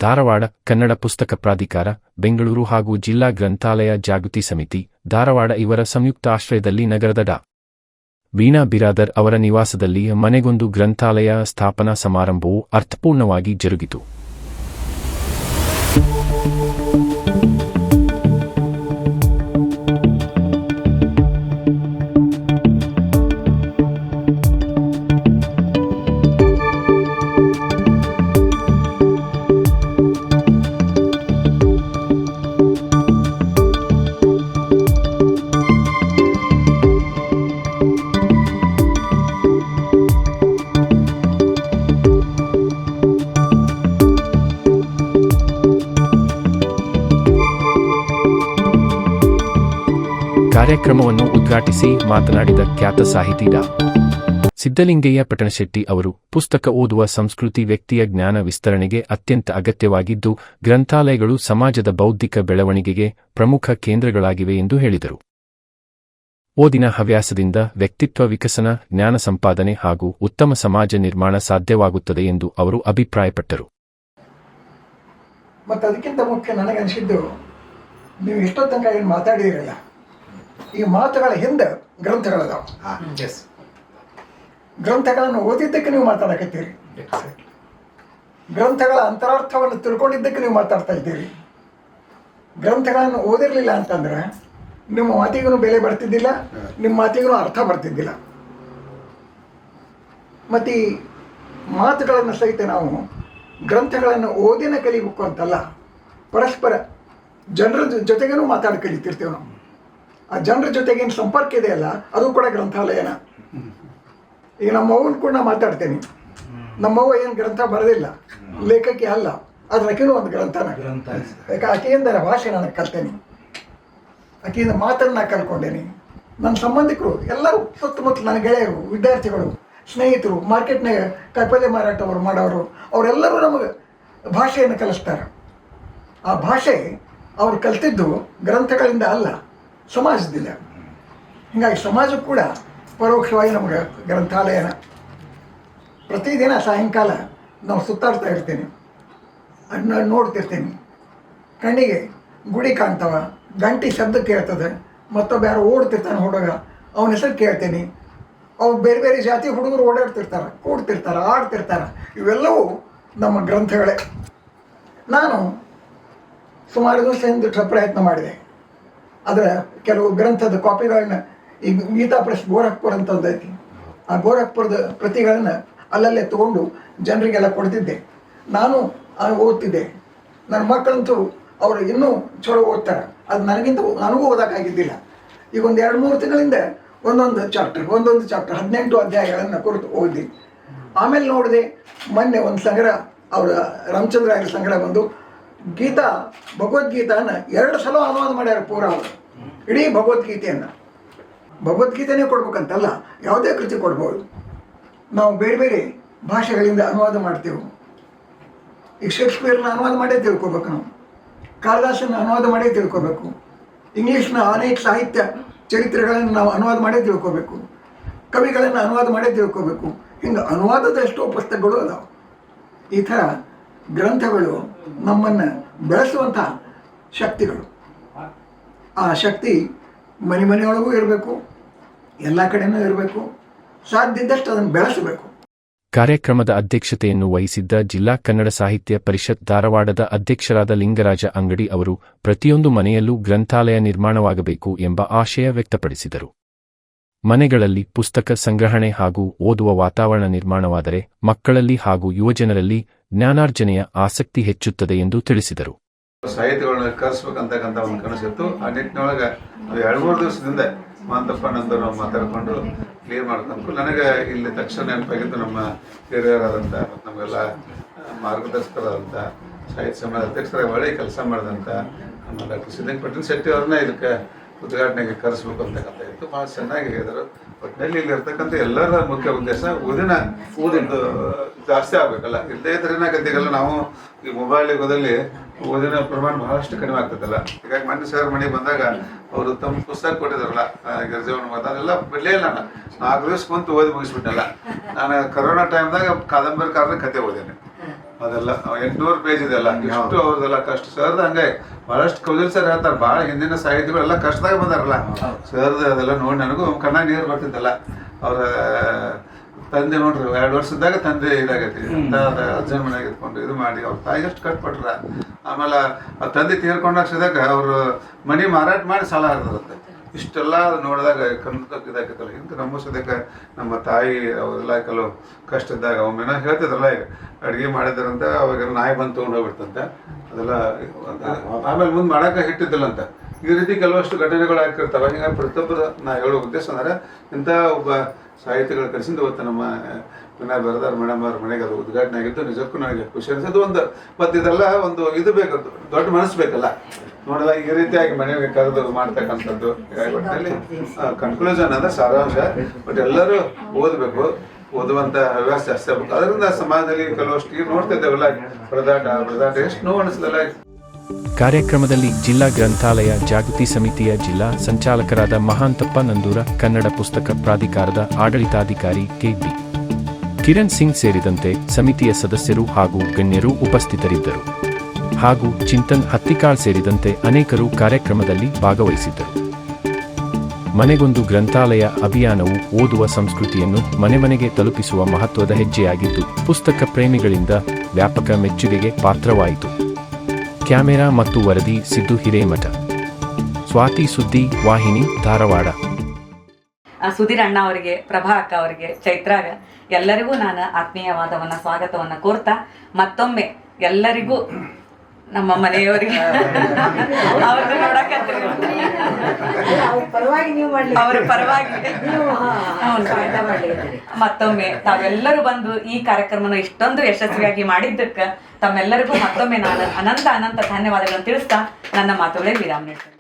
ಧಾರವಾಡ ಕನ್ನಡ ಪುಸ್ತಕ ಪ್ರಾಧಿಕಾರ, ಬೆಂಗಳೂರು ಹಾಗೂ ಜಿಲ್ಲಾ ಗ್ರಂಥಾಲಯ ಜಾಗೃತಿ ಸಮಿತಿ, ಧಾರವಾಡ ಇವರ ಸಂಯುಕ್ತ ಆಶ್ರಯದಲ್ಲಿ ನಗರದ ಡಾ. ವೀಣಾ ಬಿರಾದರ್ ಅವರ ನಿವಾಸದಲ್ಲಿ ಮನೆಗೊಂದು ಗ್ರಂಥಾಲಯ ಸ್ಥಾಪನಾ ಸಮಾರಂಭವು ಅರ್ಥಪೂರ್ಣವಾಗಿ ಜರುಗಿತು. ಕಾರ್ಯಕ್ರಮವನ್ನು ಉದ್ಘಾಟಿಸಿ ಮಾತನಾಡಿದ ಖ್ಯಾತ ಸಾಹಿತಿ ಡಾ. ಸಿದ್ದಲಿಂಗಯ್ಯ ಪಟ್ಟಣಶೆಟ್ಟಿ ಅವರು, ಪುಸ್ತಕ ಓದುವ ಸಂಸ್ಕೃತಿ ವ್ಯಕ್ತಿಯ ಜ್ಞಾನ ವಿಸ್ತರಣೆಗೆ ಅತ್ಯಂತ ಅಗತ್ಯವಾಗಿದ್ದು, ಗ್ರಂಥಾಲಯಗಳು ಸಮಾಜದ ಬೌದ್ಧಿಕ ಬೆಳವಣಿಗೆಗೆ ಪ್ರಮುಖ ಕೇಂದ್ರಗಳಾಗಿವೆ ಎಂದು ಹೇಳಿದರು. ಓದಿನ ಹವ್ಯಾಸದಿಂದ ವ್ಯಕ್ತಿತ್ವ ವಿಕಸನ, ಜ್ಞಾನ ಸಂಪಾದನೆ ಹಾಗೂ ಉತ್ತಮ ಸಮಾಜ ನಿರ್ಮಾಣ ಸಾಧ್ಯವಾಗುತ್ತದೆ ಎಂದು ಅವರು ಅಭಿಪ್ರಾಯಪಟ್ಟರು. ಮತ್ತು ಅದಕ್ಕಿಂತ ಮುಖ್ಯ ನನಗನ್ಸಿದ್ದು, ನೀವು ಎಷ್ಟೊತ್ತು ತನಕ ಏನು ಮಾತಾಡಿದಿರಲ್ಲ, ಈ ಮಾತುಗಳ ಹಿಂದೆ ಗ್ರಂಥಗಳದಾವ. ಗ್ರಂಥಗಳನ್ನು ಓದಿದ್ದಕ್ಕೆ ನೀವು ಮಾತಾಡಕತ್ತೀರಿ, ಗ್ರಂಥಗಳ ಅಂತರಾರ್ಥವನ್ನು ತಿಳ್ಕೊಂಡಿದ್ದಕ್ಕೆ ನೀವು ಮಾತಾಡ್ತಾ ಇದ್ದೀರಿ. ಗ್ರಂಥಗಳನ್ನು ಓದಿರಲಿಲ್ಲ ಅಂತಂದ್ರೆ ನಿಮ್ಮ ಮಾತಿಗೂ ಬೆಲೆ ಬರ್ತಿದ್ದಿಲ್ಲ, ನಿಮ್ಮ ಮಾತಿಗೂ ಅರ್ಥ ಬರ್ತಿದ್ದಿಲ್ಲ. ಮತ್ತು ಈ ಮಾತುಗಳನ್ನು ಸಹಿತ ನಾವು ಗ್ರಂಥಗಳನ್ನು ಓದಿನ ಕಲಿಬೇಕು ಅಂತಲ್ಲ, ಪರಸ್ಪರ ಜನರ ಜೊತೆಗೇನು ಮಾತಾಡಿ ಕಲಿತಿರ್ತೇವೆ ನಾವು. ಆ ಜನರ ಜೊತೆಗೇನು ಸಂಪರ್ಕ ಇದೆಯಲ್ಲ, ಅದು ಕೂಡ ಗ್ರಂಥಾಲಯನ. ಈಗ ನಮ್ಮವ್ವನ ಕೂಡ ನಾ ಮಾತಾಡ್ತೇನೆ. ನಮ್ಮವ್ವ ಏನು ಗ್ರಂಥ ಬರೋದಿಲ್ಲ, ಲೇಖಕಿ ಅಲ್ಲ, ಆದ್ರೆ ಆಕೆನೂ ಒಂದು ಗ್ರಂಥನ. ಯಾಕೆ ಆಕೆಯಿಂದ ಭಾಷೆ ನಾನು ಕಲ್ತೇನೆ, ಆಕೆಯಿಂದ ಮಾತನ್ನು ನಾ ಕಲ್ತ್ಕೊಂಡೇನಿ. ನನ್ನ ಸಂಬಂಧಿಕರು ಎಲ್ಲರೂ ಸುತ್ತಮುತ್ತಲು ನನ್ನ ಗೆಳೆಯರು, ವಿದ್ಯಾರ್ಥಿಗಳು, ಸ್ನೇಹಿತರು, ಮಾರ್ಕೆಟ್ನಾಗ ಕಾಯಿಪಲ್ಯ ಮಾರಾಟವರು ಮಾಡೋರು, ಅವರೆಲ್ಲರೂ ನಮಗೆ ಭಾಷೆಯನ್ನು ಕಲಿಸ್ತಾರೆ. ಆ ಭಾಷೆ ಅವ್ರು ಕಲ್ತಿದ್ದು ಗ್ರಂಥಗಳಿಂದ ಅಲ್ಲ, ಸಮಾಜದಿಂದ. ಹೀಗಾಗಿ ಸಮಾಜ ಕೂಡ ಪರೋಕ್ಷವಾಗಿ ನಮಗೆ ಗ್ರಂಥಾಲಯನ. ಪ್ರತಿದಿನ ಸಾಯಂಕಾಲ ನಾವು ಸುತ್ತಾಡ್ತಾ ಇರ್ತೇನೆ, ಅದನ್ನ ನೋಡ್ತಿರ್ತೇನೆ. ಕಣ್ಣಿಗೆ ಗುಡಿ ಕಾಣ್ತಾವ, ಗಂಟೆ ಶಬ್ದ ಕೇಳ್ತದೆ, ಮತ್ತೊಬ್ಬ ಯಾರೋ ಓಡ್ತಿರ್ತಾನೆ ಹುಡುಗ, ಅವನ ಹೆಸರು ಕೇಳ್ತೇನೆ. ಅವು ಬೇರೆ ಬೇರೆ ಜಾತಿ ಹುಡುಗರು ಓಡಾಡ್ತಿರ್ತಾರೆ, ಕೂಡ್ತಿರ್ತಾರೆ, ಆಡ್ತಿರ್ತಾರೆ. ಇವೆಲ್ಲವೂ ನಮ್ಮ ಗ್ರಂಥಗಳೇ. ನಾನು ಸುಮಾರು ದಿವಸದಿಂದ ಪ್ರಯತ್ನ ಮಾಡಿದೆ. ಅದರ ಕೆಲವು ಗ್ರಂಥದ ಕಾಪಿಗಳನ್ನ, ಈಗ ಗೀತಾ ಪ್ರೆಸ್ ಗೋರಖ್ಪುರ ಅಂತ ಒಂದೈತಿ, ಆ ಗೋರಖ್ಪುರದ ಪ್ರತಿಗಳನ್ನು ಅಲ್ಲಲ್ಲೇ ತೊಗೊಂಡು ಜನರಿಗೆಲ್ಲ ಕೊಡ್ತಿದ್ದೆ. ನಾನು ಓದ್ತಿದ್ದೆ. ನನ್ನ ಮಕ್ಕಳಂತೂ ಅವರು ಇನ್ನೂ ಚಲೋ ಓದ್ತಾರೆ. ಅದು ನನಗೂ ಓದೋಕ್ಕಾಗಿದ್ದಿಲ್ಲ. ಈಗ ಒಂದು 2-3 ತಿಂಗಳಿಂದ ಒಂದೊಂದು ಚಾಪ್ಟರ್ 18 ಅಧ್ಯಾಯಗಳನ್ನು ಕುರಿತು ಓದಿ. ಆಮೇಲೆ ನೋಡಿದೆ, ಮೊನ್ನೆ ಒಂದು ಸಂಗ್ರಹ, ಅವರ ರಾಮಚಂದ್ರ ರಾಯರ ಸಂಗ್ರಹ ಬಂದು ಗೀತಾ ಭಗವದ್ಗೀತಾನ 2 ಸಲ ಅನುವಾದ ಮಾಡ್ಯಾರ. ಪೂರ ಅವರು ಇಡೀ ಭಗವದ್ಗೀತೆನೇ ಕೊಡ್ಬೇಕಂತಲ್ಲ, ಯಾವುದೇ ಕೃತಿ ಕೊಡ್ಬೋದು. ನಾವು ಬೇರೆ ಬೇರೆ ಭಾಷೆಗಳಿಂದ ಅನುವಾದ ಮಾಡ್ತೇವೆ. ಈಗ ಶೇಕ್ಸ್ಪಿಯರ್ನ ಅನುವಾದ ಮಾಡೇ ತಿಳ್ಕೊಬೇಕು, ನಾವು ಕಾಳಿದಾಸನ ಅನುವಾದ ಮಾಡೇ ತಿಳ್ಕೊಬೇಕು, ಇಂಗ್ಲೀಷ್ನ ಅನೇಕ ಸಾಹಿತ್ಯ ಚರಿತ್ರೆಗಳನ್ನು ನಾವು ಅನುವಾದ ಮಾಡೇ ತಿಳ್ಕೊಬೇಕು, ಕವಿಗಳನ್ನು ಅನುವಾದ ಮಾಡೇ ತಿಳ್ಕೊಬೇಕು. ಹಿಂಗೆ ಅನುವಾದದ ಎಷ್ಟೋ ಪುಸ್ತಕಗಳು ಅದಾವೆ. ಈ ಥರ ಗ್ರಂಥಗಳು ನಮ್ಮನ್ನು ಬೆಳೆಸುವಂಥ ಶಕ್ತಿಗಳು. ಆ ಶಕ್ತಿ ಮನೆಯೊಳಗೂ ಇರಬೇಕು, ಎಲ್ಲ ಕಡೆಯೂ ಇರಬೇಕು. ಸಾಧ್ಯ ಇದ್ದಷ್ಟು ಅದನ್ನು ಬೆಳೆಸಬೇಕು. ಕಾರ್ಯಕ್ರಮದ ಅಧ್ಯಕ್ಷತೆಯನ್ನು ವಹಿಸಿದ್ದ ಜಿಲ್ಲಾ ಕನ್ನಡ ಸಾಹಿತ್ಯ ಪರಿಷತ್ ಧಾರವಾಡದ ಅಧ್ಯಕ್ಷರಾದ ಲಿಂಗರಾಜ ಅಂಗಡಿ ಅವರು, ಪ್ರತಿಯೊಂದು ಮನೆಯಲ್ಲೂ ಗ್ರಂಥಾಲಯ ನಿರ್ಮಾಣವಾಗಬೇಕು ಎಂಬ ಆಶಯ ವ್ಯಕ್ತಪಡಿಸಿದರು. ಮನೆಗಳಲ್ಲಿ ಪುಸ್ತಕ ಸಂಗ್ರಹಣೆ ಹಾಗೂ ಓದುವ ವಾತಾವರಣ ನಿರ್ಮಾಣವಾದರೆ ಮಕ್ಕಳಲ್ಲಿ ಹಾಗೂ ಯುವಜನರಲ್ಲಿ ಜ್ಞಾನಾರ್ಜನೆಯ ಆಸಕ್ತಿ ಹೆಚ್ಚುತ್ತದೆ ಎಂದು ತಿಳಿಸಿದರು. ಸಾಹಿತ್ಯಗಳನ್ನ ಕಲಿಸ್ಬೇಕಂತಕ್ಕಂಥ ಒಂದು ಕನಸಿತ್ತು. ಆ ನಿಟ್ಟಿನೊಳಗೆ 2-3 ದಿವಸದಿಂದ ಮಾಂತಪ್ಪ ನಂದು ನಾವು ಮಾತಾಡಿಕೊಂಡು ಕ್ಲಿಯರ್ ಮಾಡ್ಕೊಂಡು, ನನಗೆ ಇಲ್ಲಿ ತಕ್ಷಣ ನೆನಪಾಗಿದ್ದು ನಮ್ಮ ಹಿರಿಯರಾದಂಥ ಮತ್ತು ನಮಗೆಲ್ಲ ಮಾರ್ಗದರ್ಶಕರಾದಂಥ ಸಾಹಿತ್ಯ ಸಮಾಜ ಅಧ್ಯಕ್ಷರಾಗಿ ಒಳ್ಳೆಯ ಕೆಲಸ ಮಾಡಿದಂಥ ನಮ್ಮ ಡಾಕ್ಟರ್ ಸಿದ್ದಲಿಂಗ ಪಟ್ಟಣ ಶೆಟ್ಟಿ ಅವ್ರನ್ನ ಇದಕ್ಕೆ ಉದ್ಘಾಟನೆಗೆ ಕರೆಸ್ಬೇಕು ಅಂತಕ್ಕಂಥ ಇತ್ತು. ಭಾಳ ಚೆನ್ನಾಗಿ ಹೇಳಿದರು. ಒಟ್ಟಿನಲ್ಲಿ ಇಲ್ಲಿ ಇರ್ತಕ್ಕಂಥ ಎಲ್ಲರ ಮುಖ್ಯ ಉದ್ದೇಶ ಓದಿನ ಜಾಸ್ತಿ ಆಗ್ಬೇಕಲ್ಲ. ಇಲ್ಲದೇ ಇದ್ರೆ ಏನಾಗತ್ತೀಗಲ್ಲ, ನಾವು ಈ ಮೊಬೈಲ್ ಯುಗದಲ್ಲಿ ಓದಿನ ಪ್ರಮಾಣ ಬಹಳಷ್ಟು ಕಡಿಮೆ ಆಗ್ತದಲ್ಲ. ಹೀಗಾಗಿ ಮೊನ್ನೆ ಸರ್ ಮನೆಗೆ ಬಂದಾಗ ಅವರು ತಮ್ಮ ಪುಸ್ತಕ ಕೊಟ್ಟಿದಾರಲ್ಲ, ಗಿರಿಜೀವನ ಮಾತು, ಅದೆಲ್ಲ ಬಿಡಲೇ ಇಲ್ಲ. ನಾನು 4 ದಿವಸ ಕುಂತು ಓದಿ ಮುಗಿಸ್ಬಿಟ್ಟಲ್ಲ. ನಾನು ಕರೋನಾ ಟೈಮ್ದಾಗ ಕಾದಂಬರಿಕಾರರ ಕತೆ ಓದೇನೆ. ಅದೆಲ್ಲ 800 ಪೇಜ್ ಇದೆಲ್ಲ ಇಷ್ಟು ಅವ್ರದೆಲ್ಲ ಕಷ್ಟ ಸರ್ದ ಹಂಗೆ ಬಹಳಷ್ಟು ಕೌಜಲ್ ಸರ್ ಹೇಳ್ತಾರೆ ಭಾಳ ಹಿಂದಿನ ಸಾಹಿತಿಗಳೆಲ್ಲ ಕಷ್ಟದಾಗ ಬಂದಾರಲ್ಲ ಸರ್ದ ಅದೆಲ್ಲ ನೋಡಿ ನನಗೂ ಕಣ್ಣಾಗ ನೀರು ಬರ್ತಿದ್ದಲ್ಲ ಅವ್ರ ತಂದೆ ನೋಡ್ರಿ 2 ವರ್ಷದಾಗ ತಂದೆ ಇದಾಗೈತಿ ಅಜ್ಜನ ಮನೆಯಾಗ ಇದ್ಕೊಂಡು ಇದು ಮಾಡಿ ಅವ್ರ ತಾಯಿ ಎಷ್ಟು ಕಟ್ಪಟ್ರ ಆಮೇಲೆ ಆ ತಂದೆ ತೀರ್ಕೊಂಡಾಗ ಅವ್ರು ಮನಿ ಮಾರಾಟ ಮಾಡಿ ಸಾಲ ಹಾಕಿದ್ರಂತೆ ಇಷ್ಟೆಲ್ಲ ನೋಡಿದಾಗ ಕನ್ನಡಕ್ಕೆ ಇದಾಕೈತಲ್ಲ ಹಿಂಗೆ ನಂಬಿಸೋದಕ್ಕೆ ನಮ್ಮ ತಾಯಿ ಅವೆಲ್ಲ ಕೆಲವು ಕಷ್ಟ ಇದ್ದಾಗ ಒಮ್ಮೆನ ಹೇಳ್ತಿದ್ರಲ್ಲ ಈಗ ಅಡುಗೆ ಮಾಡಿದ್ರಂತ ಅವಾಗ ನಾಯಿ ಬಂದು ತೊಗೊಂಡು ಹೋಗ್ಬಿಡ್ತಂತೆ ಅದೆಲ್ಲ ಆಮೇಲೆ ಮುಂದೆ ಮಾಡಕ್ಕೆ ಹಿಟ್ಟಿದ್ದಿಲ್ಲಂತ ಈ ರೀತಿ ಕೆಲವಷ್ಟು ಘಟನೆಗಳು ಆಗಿರ್ತಾವೆ ಹಿಂಗಾಗಿ ಪ್ರತಿಯೊಬ್ಬರು ನಾ ಹೇಳೋ ಉದ್ದೇಶ ಅಂದ್ರೆ ಇಂಥ ಒಬ್ಬ ಸಾಹಿತಿಗಳು ಕರೆಸಿದ್ದು ಇವತ್ತು ನಮ್ಮ ವಿನಯ್ ಬರದಾರ್ ಮೇಡಮ್ ಅವ್ರ ಮನೆಗೆ ಅದು ಉದ್ಘಾಟನೆ ಆಗಿದ್ದು ನಿಜಕ್ಕೂ ನನಗೆ ಖುಷಿ ಅನಿಸೋದು ಒಂದು ಮತ್ತು ಇದೆಲ್ಲ ಒಂದು ಇದು ಬೇಕು ದೊಡ್ಡ ಮನಸ್ಸು ಬೇಕಲ್ಲ ನೋಡಿದಾಗ ಈ ರೀತಿಯಾಗಿ ಮನೆಗೆ ಕರೆದು ಮಾಡ್ತಕ್ಕಂಥದ್ದು ಒಟ್ಟಿನಲ್ಲಿ ಕನ್ಕ್ಲೂಷನ್ ಅಂದ್ರೆ ಸಾರಾಂಶ ಬಟ್ ಎಲ್ಲರೂ ಓದಬೇಕು ಓದುವಂತ ಹವ್ಯಾಸ ಜಾಸ್ತಿ ಆಗ್ಬೇಕು ಅದರಿಂದ ಸಮಾಜದಲ್ಲಿ ಕೆಲವಷ್ಟು ಈಗ ನೋಡ್ತಾ ಇದ್ದೇವಲ್ಲ ಬಡದಾಟ ಎಷ್ಟು ನೋವು ಅನಿಸ್ತಲ್ಲ. ಕಾರ್ಯಕ್ರಮದಲ್ಲಿ ಜಿಲ್ಲಾ ಗ್ರಂಥಾಲಯ ಜಾಗೃತಿ ಸಮಿತಿಯ ಜಿಲ್ಲಾ ಸಂಚಾಲಕರಾದ ಮಹಾಂತಪ್ಪ ನಂದೂರ, ಕನ್ನಡ ಪುಸ್ತಕ ಪ್ರಾಧಿಕಾರದ ಆಡಳಿತಾಧಿಕಾರಿ ಕೆ.ಡಿ. ಕಿರಣ್ ಸಿಂಗ್ ಸೇರಿದಂತೆ ಸಮಿತಿಯ ಸದಸ್ಯರು ಹಾಗೂ ಗಣ್ಯರು ಉಪಸ್ಥಿತರಿದ್ದರು. ಹಾಗೂ ಚಿಂತನ್ ಹತ್ತಿಕಾಳ್ ಸೇರಿದಂತೆ ಅನೇಕರು ಕಾರ್ಯಕ್ರಮದಲ್ಲಿ ಭಾಗವಹಿಸಿದ್ದರು. ಮನೆಗೊಂದು ಗ್ರಂಥಾಲಯ ಅಭಿಯಾನವು ಓದುವ ಸಂಸ್ಕೃತಿಯನ್ನು ಮನೆಗೆ ತಲುಪಿಸುವ ಮಹತ್ವದ ಹೆಜ್ಜೆಯಾಗಿದ್ದು ಪುಸ್ತಕ ಪ್ರೇಮಿಗಳಿಂದ ವ್ಯಾಪಕ ಮೆಚ್ಚುಗೆಗೆ ಪಾತ್ರವಾಯಿತು. ಕ್ಯಾಮೆರಾ ಮತ್ತು ವರದಿ ಸಿದ್ದು ಹಿರೇಮಠ, ಸ್ವಾತಿ ಸುದ್ದಿ ವಾಹಿನಿ, ಧಾರವಾಡ. ಸುಧೀರ್ ಅಣ್ಣ ಅವರಿಗೆ, ಪ್ರಭಾ ಅಕ್ಕ ಅವರಿಗೆ, ಚೈತ್ರಾಗ ಎಲ್ಲರಿಗೂ ನಾನು ಆತ್ಮೀಯವಾದವನ್ನ ಸ್ವಾಗತವನ್ನ ಕೋರ್ತಾ ಮತ್ತೊಮ್ಮೆ ಎಲ್ಲರಿಗೂ ನಮ್ಮ ಮನೆಯವರಿಗೆ ಅವ್ರನ್ನ ನೋಡಕತ್ತೀವಿ ಅವ್ರ ಪರವಾಗಿ ಮತ್ತೊಮ್ಮೆ ತಾವೆಲ್ಲರೂ ಬಂದು ಈ ಕಾರ್ಯಕ್ರಮನ ಇಷ್ಟೊಂದು ಯಶಸ್ವಿಯಾಗಿ ಮಾಡಿದ್ದಕ್ಕೆ ತಮ್ಮೆಲ್ಲರಿಗೂ ಮತ್ತೊಮ್ಮೆ ನಾನು ಅನಂತ ಧನ್ಯವಾದಗಳನ್ನು ತಿಳಿಸ್ತಾ ನನ್ನ ಮಾತುಗಳೇ ವಿರಾಮ ನೀಡ್ತೇನೆ.